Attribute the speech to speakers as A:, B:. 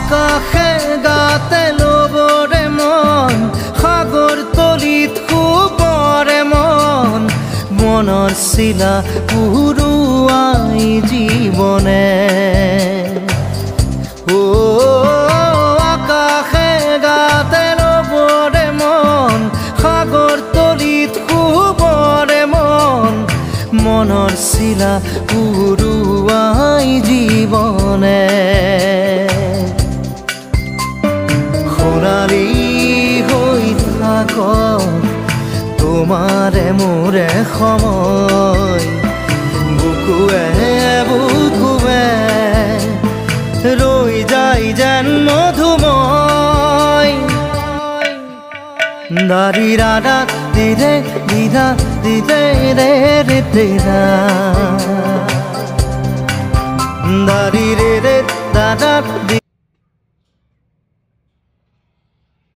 A: আকাশে গাতে লবৰে মন সাগৰ তলিত শুবৰে মন মনৰ চিলা উৰুৱাই জীৱনে ও আকাশে গাতে লবৰে মন সাগৰ তলিত শুবৰে মন মনৰ চিলা উৰুৱাই জীৱনে সোণালী হৈ থাক তোমাৰে মোৰে সময় বুকুৱে বুকুৱে ৰৈ যায় যেন মধুময় দাৰি ৰাধা দিৰে দিদা দিদে ৰে ৰে তেৰা দাৰি ৰে ৰে দাদা